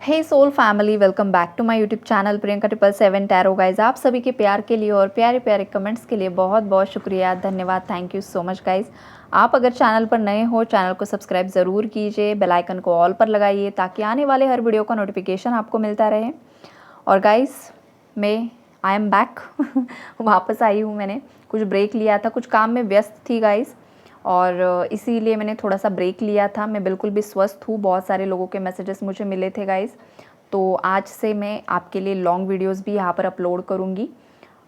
Hey soul family, welcome back to my YouTube channel Priyanka 777 tarot. Guys, आप सभी के प्यार के लिए और प्यारे प्यारे कमेंट्स के लिए बहुत बहुत शुक्रिया, धन्यवाद, thank you so much guys. आप अगर चैनल पर नए हो, चैनल को सब्सक्राइब ज़रूर कीजिए, बेल आइकन को ऑल पर लगाइए ताकि आने वाले हर वीडियो का नोटिफिकेशन आपको मिलता रहे। और गाइज, मैं आई एम बैक वापस आई हूँ। मैंने कुछ ब्रेक लिया था, कुछ काम में व्यस्त थी गाइज़, और इसीलिए मैंने थोड़ा सा ब्रेक लिया था। मैं बिल्कुल भी स्वस्थ हूँ। बहुत सारे लोगों के मैसेजेस मुझे मिले थे गाइज़, तो आज से मैं आपके लिए लॉन्ग वीडियोस भी यहाँ पर अपलोड करूँगी।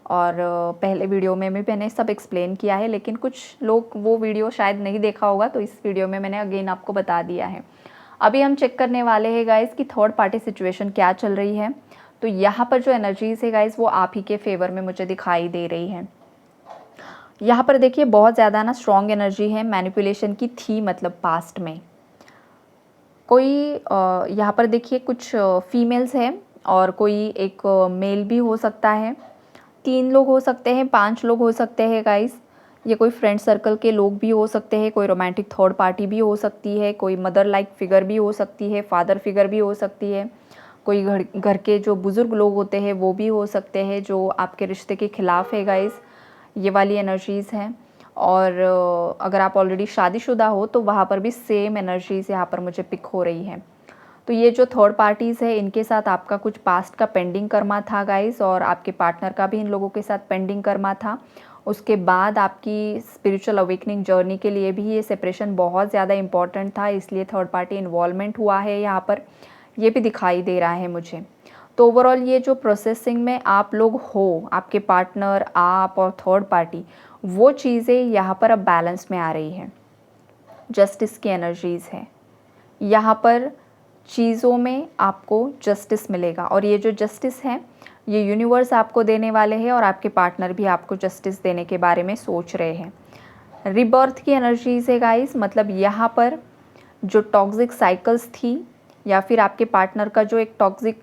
और पहले वीडियो में भी मैंने सब एक्सप्लेन किया है, लेकिन कुछ लोग वो वीडियो शायद नहीं देखा होगा, तो इस वीडियो में मैंने अगेन आपको बता दिया है। अभी हम चेक करने वाले हैं गाइज़ कि थर्ड पार्टी सिचुएशन क्या चल रही है। तो यहाँ पर जो एनर्जीज़ है गाइज़, वो आप ही के फेवर में मुझे दिखाई दे रही है। यहाँ पर देखिए, बहुत ज़्यादा ना स्ट्रॉन्ग एनर्जी है, मैनिपुलेशन की थी, मतलब पास्ट में कोई यहाँ पर देखिए कुछ फीमेल्स हैं और कोई एक मेल भी हो सकता है। 3 लोग हो सकते हैं, 5 लोग हो सकते हैं गाइस। ये कोई फ्रेंड सर्कल के लोग भी हो सकते हैं, कोई रोमांटिक थर्ड पार्टी भी हो सकती है, कोई मदर लाइक फिगर भी हो सकती है, फादर फिगर भी हो सकती है, कोई घर के जो बुज़ुर्ग लोग होते हैं वो भी हो सकते हैं, जो आपके रिश्ते के ख़िलाफ़ है गाइस। ये वाली एनर्जीज़ हैं। और अगर आप ऑलरेडी शादीशुदा हो तो वहाँ पर भी सेम एनर्जीज़ यहाँ पर मुझे पिक हो रही हैं। तो ये जो थर्ड पार्टीज़ है, इनके साथ आपका कुछ पास्ट का पेंडिंग कर्मा था गाइस, और आपके पार्टनर का भी इन लोगों के साथ पेंडिंग कर्मा था। उसके बाद आपकी स्पिरिचुअल अवेकनिंग जर्नी के लिए भी ये सेपरेशन बहुत ज़्यादा इंपॉर्टेंट था, इसलिए थर्ड पार्टी इन्वॉल्वमेंट हुआ है यहाँ पर, ये भी दिखाई दे रहा है मुझे। तो ओवरऑल ये जो प्रोसेसिंग में आप लोग हो, आपके पार्टनर, आप और थर्ड पार्टी, वो चीज़ें यहाँ पर अब बैलेंस में आ रही हैं। जस्टिस की एनर्जीज़ है यहाँ पर। चीज़ों में आपको जस्टिस मिलेगा, और ये जो जस्टिस है ये यूनिवर्स आपको देने वाले हैं, और आपके पार्टनर भी आपको जस्टिस देने के बारे में सोच रहे हैं। रिबर्थ की एनर्जीज़ है गाइस, मतलब यहाँ पर जो टॉक्सिक साइकिल्स थी, या फिर आपके पार्टनर का जो एक टॉक्सिक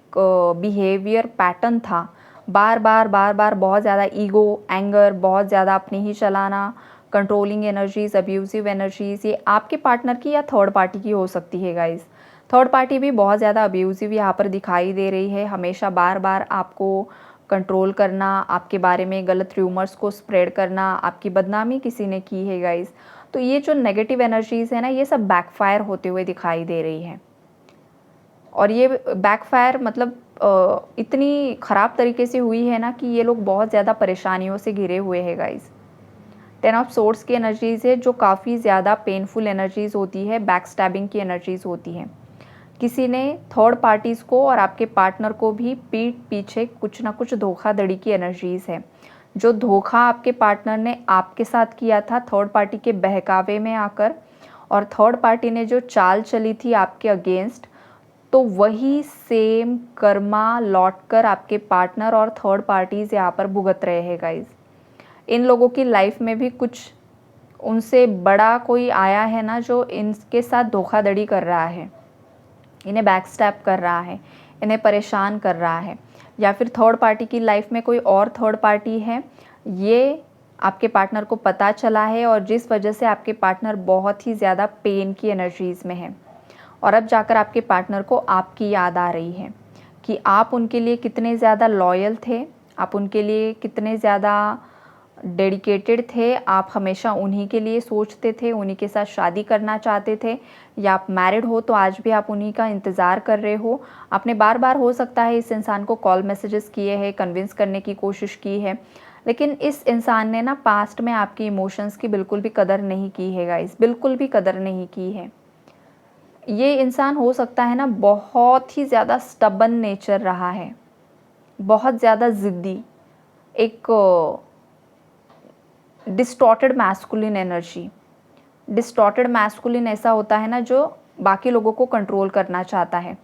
बिहेवियर पैटर्न था, बार बार बहुत ज़्यादा ईगो, एंगर, बहुत ज़्यादा अपनी ही चलाना, कंट्रोलिंग एनर्जीज़, अब्यूज़िव एनर्जीज़, ये आपके पार्टनर की या थर्ड पार्टी की हो सकती है गाइज़। थर्ड पार्टी भी बहुत ज़्यादा अब्यूज़िव यहाँ पर दिखाई दे रही है, हमेशा बार बार आपको कंट्रोल करना, आपके बारे में गलत र्यूमर्स को स्प्रेड करना, आपकी बदनामी किसी ने की है गाइज़। तो ये जो नेगेटिव एनर्जीज़ है ना, ये सब बैकफायर होते हुए दिखाई दे रही है। और ये बैकफायर मतलब इतनी ख़राब तरीके से हुई है ना कि ये लोग बहुत ज़्यादा परेशानियों से घिरे हुए हैं गाइज़। 10 ऑफ सोर्ड्स की एनर्जीज़ है, जो काफ़ी ज़्यादा पेनफुल एनर्जीज़ होती है, बैक स्टैबिंग की एनर्जीज़ होती हैं। किसी ने थर्ड पार्टीज़ को और आपके पार्टनर को भी पीठ पीछे कुछ ना कुछ धोखाधड़ी की एनर्जीज़ है। जो धोखा आपके पार्टनर ने आपके साथ किया था थर्ड पार्टी के बहकावे में आकर, और थर्ड पार्टी ने जो चाल चली थी आपके अगेंस्ट, तो वही सेम कर्मा लौटकर आपके पार्टनर और थर्ड पार्टीज़ यहाँ पर भुगत रहे हैं गाइज। इन लोगों की लाइफ में भी कुछ उनसे बड़ा कोई आया है ना, जो इनके साथ धोखाधड़ी कर रहा है, इन्हें बैकस्टैप कर रहा है, इन्हें परेशान कर रहा है। या फिर थर्ड पार्टी की लाइफ में कोई और थर्ड पार्टी है, ये आपके पार्टनर को पता चला है, और जिस वजह से आपके पार्टनर बहुत ही ज़्यादा पेन की एनर्जीज़ में है। और अब जाकर आपके पार्टनर को आपकी याद आ रही है कि आप उनके लिए कितने ज़्यादा लॉयल थे, आप उनके लिए कितने ज़्यादा डेडिकेटेड थे, आप हमेशा उन्हीं के लिए सोचते थे, उन्हीं के साथ शादी करना चाहते थे, या आप मैरिड हो तो आज भी आप उन्हीं का इंतज़ार कर रहे हो। आपने बार बार हो सकता है इस इंसान को कॉल मैसेजेस किए हैं, कन्विंस करने की कोशिश की है, लेकिन इस इंसान ने ना पास्ट में आपकी इमोशंस की बिल्कुल भी कदर नहीं की है गाइस, बिल्कुल भी कदर नहीं की है। ये इंसान हो सकता है ना बहुत ही ज़्यादा स्टबन नेचर रहा है, बहुत ज़्यादा ज़िद्दी, एक distorted masculine energy. Distorted masculine ऐसा होता है ना जो बाकी लोगों को कंट्रोल करना चाहता है।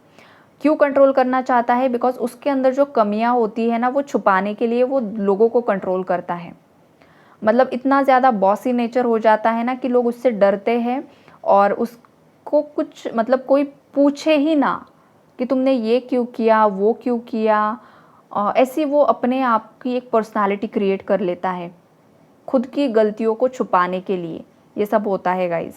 क्यों कंट्रोल करना चाहता है? बिकॉज उसके अंदर जो कमियां होती है ना, वो छुपाने के लिए वो लोगों को कंट्रोल करता है। मतलब इतना ज़्यादा बॉसी नेचर हो जाता है ना कि लोग उससे डरते हैं, और उसको कुछ मतलब कोई पूछे ही ना कि तुमने ये क्यों किया, वो क्यों किया, ऐसी वो अपने आप की एक पर्सनालिटी क्रिएट कर लेता है खुद की गलतियों को छुपाने के लिए। ये सब होता है गाइज़।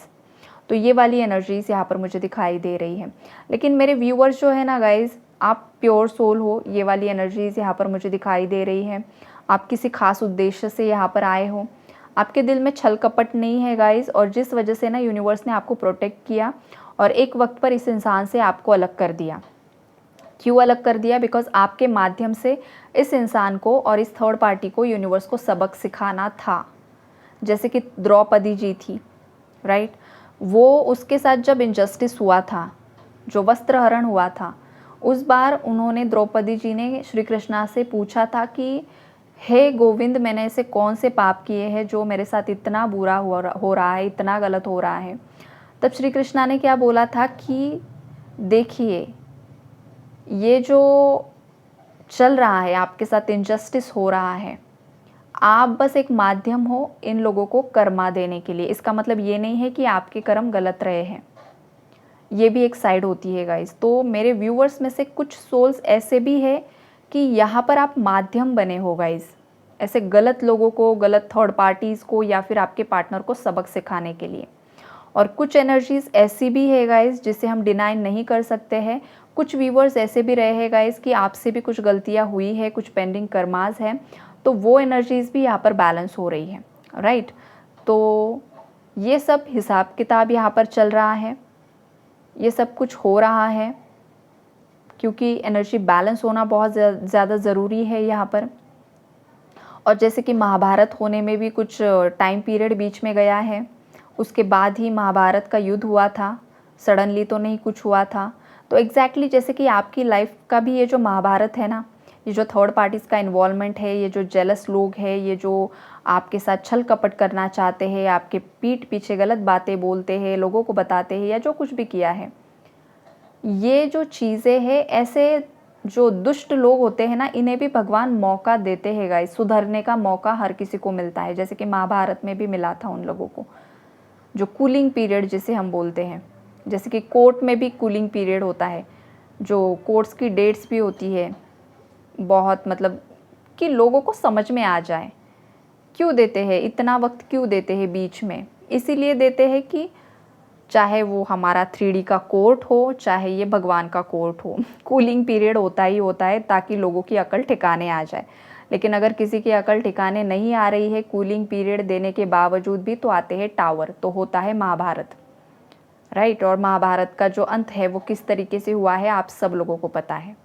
तो ये वाली एनर्जीज़ यहाँ पर मुझे दिखाई दे रही है। लेकिन मेरे व्यूअर्स जो है ना गाइज़, आप प्योर सोल हो, ये वाली एनर्जीज़ यहाँ पर मुझे दिखाई दे रही है। आप किसी खास उद्देश्य से यहाँ पर आए हो, आपके दिल में छल कपट नहीं है गाइस, और जिस वजह से ना यूनिवर्स ने आपको प्रोटेक्ट किया और एक वक्त पर इस इंसान से आपको अलग कर दिया। क्यों अलग कर दिया? बिकॉज आपके माध्यम से इस इंसान को और इस थर्ड पार्टी को यूनिवर्स को सबक सिखाना था। जैसे कि द्रौपदी जी थी, राइट, वो उसके साथ जब इनजस्टिस हुआ था, जो वस्त्र हरण हुआ था, उस बार उन्होंने, द्रौपदी जी ने श्री कृष्णा से पूछा था कि हे गोविंद, मैंने ऐसे कौन से पाप किए हैं जो मेरे साथ इतना बुरा हो रहा है, इतना गलत हो रहा है। तब श्री कृष्णा ने क्या बोला था कि देखिए, ये जो चल रहा है, आपके साथ इनजस्टिस हो रहा है, आप बस एक माध्यम हो इन लोगों को कर्मा देने के लिए। इसका मतलब ये नहीं है कि आपके कर्म गलत रहे हैं, ये भी एक साइड होती है गाइस। तो मेरे व्यूअर्स में से कुछ सोल्स ऐसे भी है कि यहाँ पर आप माध्यम बने हो गाइस, ऐसे गलत लोगों को, गलत थर्ड पार्टीज़ को या फिर आपके पार्टनर को सबक सिखाने के लिए। और कुछ एनर्जीज़ ऐसी भी है गाइस जिसे हम डिनाई नहीं कर सकते हैं। कुछ व्यूअर्स ऐसे भी रहे हैं गाइस कि आपसे भी कुछ गलतियाँ हुई है, कुछ पेंडिंग कर्मास है, तो वो एनर्जीज़ भी यहाँ पर बैलेंस हो रही है, राइट। तो ये सब हिसाब किताब यहाँ पर चल रहा है, ये सब कुछ हो रहा है क्योंकि एनर्जी बैलेंस होना बहुत ज़्यादा ज़रूरी है यहाँ पर। और जैसे कि महाभारत होने में भी कुछ टाइम पीरियड बीच में गया है, उसके बाद ही महाभारत का युद्ध हुआ था, सडनली तो नहीं कुछ हुआ था। तो एग्जैक्टली जैसे कि आपकी लाइफ का भी ये जो महाभारत है ना, ये जो थर्ड पार्टीज़ का इन्वॉल्वमेंट है, ये जो जेलस लोग हैं, ये जो आपके साथ छल कपट करना चाहते हैं, आपके पीठ पीछे गलत बातें बोलते हैं, लोगों को बताते हैं, या जो कुछ भी किया है, ये जो चीज़ें हैं, ऐसे जो दुष्ट लोग होते हैं ना, इन्हें भी भगवान मौका देते हैं गाइस। सुधरने का मौका हर किसी को मिलता है, जैसे कि महाभारत में भी मिला था उन लोगों को, जो कूलिंग पीरियड जिसे हम बोलते हैं। जैसे कि कोर्ट में भी कूलिंग पीरियड होता है, जो कोर्ट्स की डेट्स भी होती है, बहुत मतलब कि लोगों को समझ में आ जाए। क्यों देते हैं इतना वक्त, क्यों देते हैं बीच में? इसीलिए देते हैं कि चाहे वो हमारा 3D का कोर्ट हो, चाहे ये भगवान का कोर्ट हो, कूलिंग पीरियड होता ही होता है ताकि लोगों की अकल ठिकाने आ जाए। लेकिन अगर किसी की अकल ठिकाने नहीं आ रही है कूलिंग पीरियड देने के बावजूद भी, तो आते हैं टावर, तो होता है महाभारत, राइट। और महाभारत का जो अंत है वो किस तरीके से हुआ है आप सब लोगों को पता है।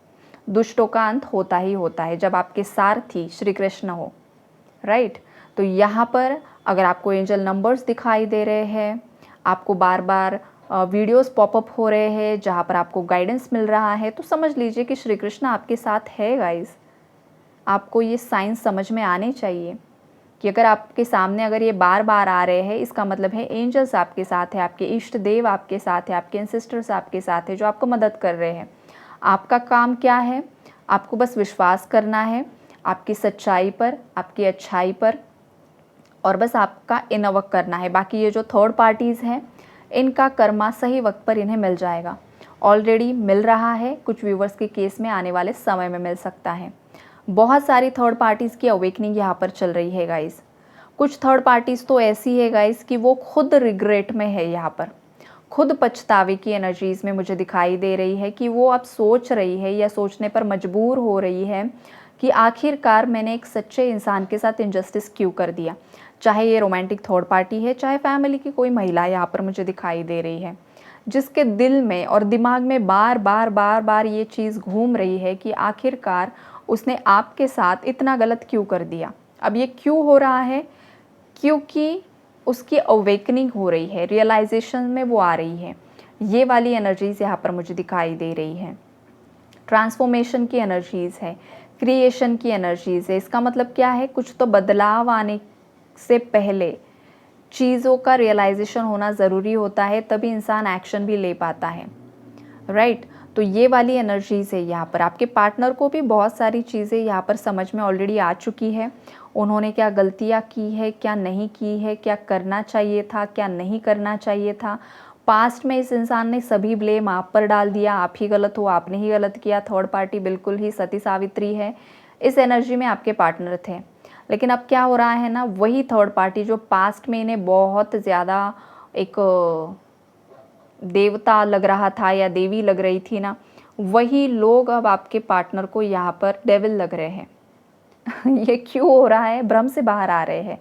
दुष्टों का अंत होता ही होता है जब आपके सारथी श्री कृष्ण हो, राइट। तो यहाँ पर अगर आपको एंजल नंबर्स दिखाई दे रहे हैं, आपको बार बार वीडियोस पॉपअप हो रहे हैं जहाँ पर आपको गाइडेंस मिल रहा है, तो समझ लीजिए कि श्री कृष्ण आपके साथ है गाइस। आपको ये साइंस समझ में आने चाहिए कि अगर आपके सामने अगर ये बार बार आ रहे हैं, इसका मतलब है एंजल्स आपके साथ है, आपके इष्ट देव आपके साथ है, आपके एंसेस्टर्स आपके साथ है जो आपको मदद कर रहे हैं। आपका काम क्या है? आपको बस विश्वास करना है आपकी सच्चाई पर, आपकी अच्छाई पर, और बस आपका इनवर्क करना है। बाकी ये जो थर्ड पार्टीज़ हैं, इनका कर्मा सही वक्त पर इन्हें मिल जाएगा। ऑलरेडी मिल रहा है, कुछ व्यूवर्स के केस में आने वाले समय में मिल सकता है। बहुत सारी थर्ड पार्टीज़ की अवेकनिंग यहाँ पर चल रही है गाइस। कुछ थर्ड पार्टीज़ तो ऐसी है गाइस कि वो खुद रिग्रेट में है, यहाँ पर खुद पछतावे की एनर्जीज़ में मुझे दिखाई दे रही है कि वो अब सोच रही है या सोचने पर मजबूर हो रही है कि आखिरकार मैंने एक सच्चे इंसान के साथ इनजस्टिस क्यों कर दिया। चाहे ये रोमांटिक थर्ड पार्टी है, चाहे फैमिली की कोई महिला यहाँ पर मुझे दिखाई दे रही है, जिसके दिल में और दिमाग में बार बार ये चीज़ घूम रही है कि आखिरकार उसने आपके साथ इतना गलत क्यों कर दिया। अब ये क्यों हो रहा है? क्योंकि उसकी अवेकनिंग हो रही है, रियलाइजेशन में वो आ रही है। ये वाली एनर्जीज़ यहाँ पर मुझे दिखाई दे रही है। ट्रांसफॉर्मेशन की एनर्जीज़ है, क्रिएशन की एनर्जीज़ है। इसका मतलब क्या है? कुछ तो बदलाव आने से पहले चीज़ों का रियलाइजेशन होना ज़रूरी होता है, तभी इंसान एक्शन भी ले पाता है, राइट। तो ये वाली एनर्जीज़ है यहाँ पर। आपके पार्टनर को भी बहुत सारी चीज़ें यहाँ पर समझ में ऑलरेडी आ चुकी है। उन्होंने क्या गलतियाँ की है, क्या नहीं की है, क्या करना चाहिए था, क्या नहीं करना चाहिए था। पास्ट में इस इंसान ने सभी ब्लेम आप पर डाल दिया, आप ही गलत हो, आपने ही गलत किया। थर्ड पार्टी बिल्कुल ही सती सावित्री है। इस एनर्जी में आपके पार्टनर थे, लेकिन अब क्या हो रहा है ना, वही थर्ड पार्टी जो पास्ट में इन्हें बहुत ज़्यादा एक देवता लग रहा था या देवी लग रही थी ना, वही लोग अब आपके पार्टनर को यहाँ पर डेविल लग रहे हैं। ये क्यों हो रहा है? भ्रम से बाहर आ रहे हैं।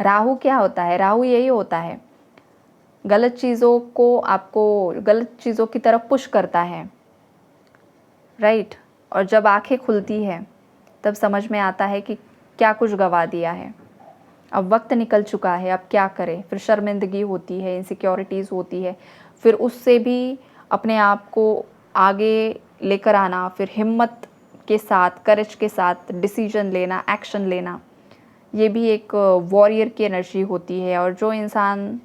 राहु क्या होता है? राहु यही होता है, गलत चीज़ों को आपको गलत चीज़ों की तरफ पुश करता है, राइट। और जब आंखें खुलती है तब समझ में आता है कि क्या कुछ गवा दिया है। अब वक्त निकल चुका है, अब क्या करें। फिर शर्मिंदगी होती है, इनसिक्योरिटीज़ होती है, फिर उससे भी अपने आप को आगे लेकर आना, फिर हिम्मत के साथ, करेज के साथ डिसीजन लेना, एक्शन लेना, ये भी एक वॉरियर की एनर्जी होती है। और जो इंसान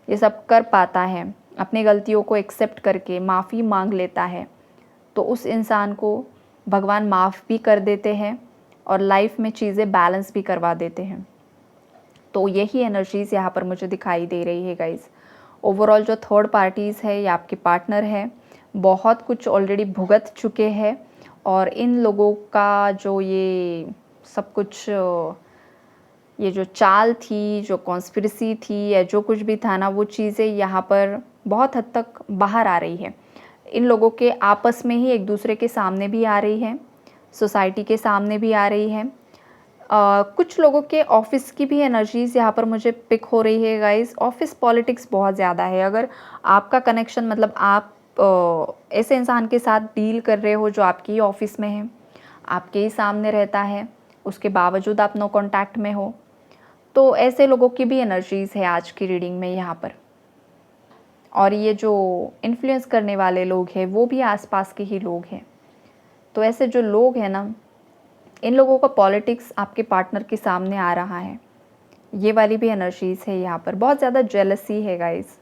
ये सब कर पाता है, अपनी गलतियों को एक्सेप्ट करके माफ़ी मांग लेता है, तो उस इंसान को भगवान माफ़ भी कर देते हैं और लाइफ में चीज़ें बैलेंस भी करवा देते हैं। तो यही एनर्जीज़ यहाँ पर मुझे दिखाई दे रही है गाइज़। ओवरऑल जो थर्ड पार्टीज़ है या आपके पार्टनर है, बहुत कुछ ऑलरेडी भुगत चुके हैं और इन लोगों का जो ये सब कुछ, ये जो चाल थी, जो कॉन्स्पिरेसी थी या जो कुछ भी था ना, वो चीज़ें यहाँ पर बहुत हद तक बाहर आ रही है। इन लोगों के आपस में ही एक दूसरे के सामने भी आ रही है, सोसाइटी के सामने भी आ रही है। कुछ लोगों के ऑफिस की भी एनर्जीज़ यहाँ पर मुझे पिक हो रही है गाइस। ऑफिस पॉलिटिक्स बहुत ज़्यादा है। अगर आपका कनेक्शन, मतलब आप ऐसे इंसान के साथ डील कर रहे हो जो आपके ही ऑफिस में है, आपके ही सामने रहता है, उसके बावजूद आप नो कॉन्टैक्ट में हो, तो ऐसे लोगों की भी एनर्जीज़ है आज की रीडिंग में यहाँ पर। और ये जो इन्फ्लुएंस करने वाले लोग हैं वो भी आसपास के ही लोग हैं। तो ऐसे जो लोग हैं ना, इन लोगों का पॉलिटिक्स आपके पार्टनर के सामने आ रहा है। ये वाली भी एनर्जीज़ है यहाँ पर। बहुत ज़्यादा जेलसी है गाइस।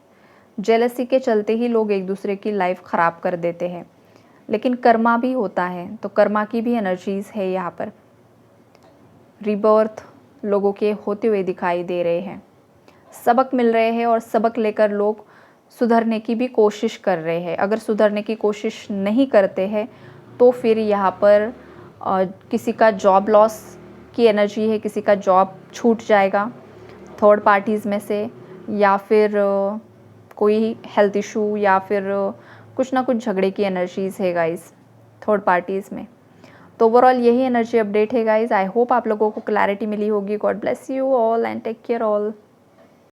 जेलसी के चलते ही लोग एक दूसरे की लाइफ ख़राब कर देते हैं। लेकिन कर्मा भी होता है, तो कर्मा की भी एनर्जीज़ है यहाँ पर। रीबर्थ लोगों के होते हुए दिखाई दे रहे हैं। सबक मिल रहे हैं और सबक लेकर लोग सुधरने की भी कोशिश कर रहे हैं। अगर सुधरने की कोशिश नहीं करते हैं तो फिर यहाँ पर किसी का जॉब लॉस की एनर्जी है, किसी का जॉब छूट जाएगा थर्ड पार्टीज़ में से, या फिर कोई हेल्थ इशू, या फिर कुछ ना कुछ झगड़े की एनर्जीज़ है गाइस थर्ड पार्टीज़ में। तो ओवरऑल यही एनर्जी अपडेट है गाइस। आई होप आप लोगों को क्लैरिटी मिली होगी। God bless you all and take care all.